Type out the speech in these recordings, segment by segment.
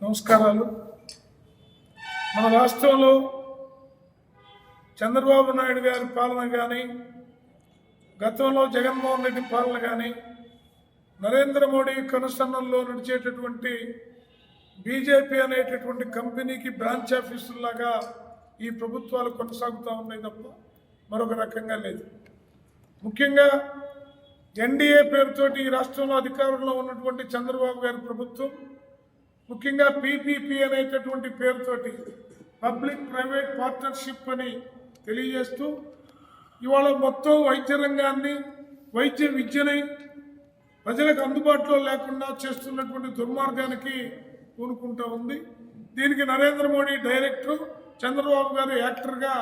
నమస్కారాలు. మన రాష్ట్రంలో చంద్రబాబు నాయుడు గారి పాలన కానీ, గతంలో జగన్మోహన్ రెడ్డి పాలన కానీ, నరేంద్ర మోడీ కనుసన్నల్లో నడిచేటటువంటి బీజేపీ అనేటటువంటి కంపెనీకి బ్రాంచ్ ఆఫీసుల్లాగా ఈ ప్రభుత్వాలు కొనసాగుతూ ఉన్నాయి తప్ప మరొక రకంగా లేదు. ముఖ్యంగా ఎన్డీఏ పేరుతోటి ఈ రాష్ట్రంలో అధికారంలో ఉన్నటువంటి చంద్రబాబు గారి ప్రభుత్వం ముఖ్యంగా పీపీపీ అనేటటువంటి పేరుతోటి పబ్లిక్ ప్రైవేట్ పార్ట్నర్షిప్ అని తెలియజేస్తూ ఇవాళ మొత్తం వైద్య రంగాన్ని, వైద్య విద్యని ప్రజలకు అందుబాటులో లేకుండా చేస్తున్నటువంటి దుర్మార్గానికి పూనుకుంటూ ఉంది. దీనికి నరేంద్ర మోడీ డైరెక్టర్, చంద్రబాబు గారు యాక్టర్గా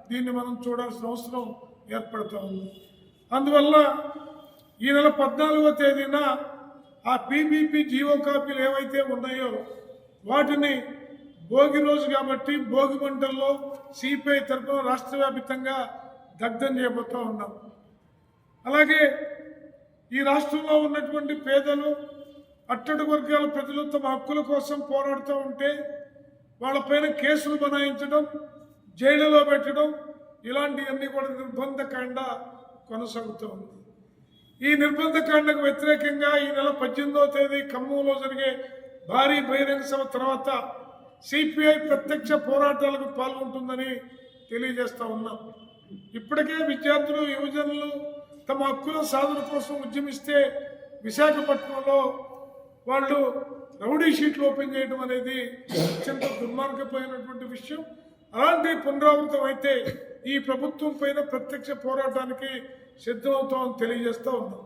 దీన్ని మనం చూడాల్సిన అవసరం ఏర్పడుతూ ఉంది. అందువల్ల ఈ నెల 14వ తేదీన ఆ పీపీపీ జీవో కాపీలు ఏవైతే ఉన్నాయో వాటిని భోగి రోజు కాబట్టి భోగి మంటల్లో సిపిఐ తరఫున రాష్ట్ర వ్యాప్తంగా దగ్ధం చేయబోతూ ఉన్నాం. అలాగే ఈ రాష్ట్రంలో ఉన్నటువంటి పేదలు, అట్టడుగు వర్గాల ప్రజలు తమ హక్కుల కోసం పోరాడుతూ ఉంటే వాళ్ళపైన కేసులు బనాయించడం, జైలులో పెట్టడం, ఇలాంటివన్నీ కూడా నిర్బంధకాండ కొనసాగుతూ ఉంది. ఈ నిర్బంధకాండకు వ్యతిరేకంగా ఈ నెల 18వ తేదీ ఖమ్మంలో జరిగే భారీ బహిరంగ సభ తర్వాత సిపిఐ ప్రత్యక్ష పోరాటాలకు పాల్గొంటుందని తెలియజేస్తూ ఉన్నాం. ఇప్పటికే విద్యార్థులు, యువజనులు తమ హక్కుల సాధన కోసం ఉద్యమిస్తే విశాఖపట్నంలో వాళ్ళు రౌడీ షీట్లు ఓపెన్ చేయడం అనేది అత్యంత దుర్మార్గపోయినటువంటి విషయం. అలాంటి పునరావృతం అయితే ఈ ప్రభుత్వం పైన ప్రత్యక్ష పోరాటానికి సిద్ధమవుతామని తెలియజేస్తూ ఉన్నాం.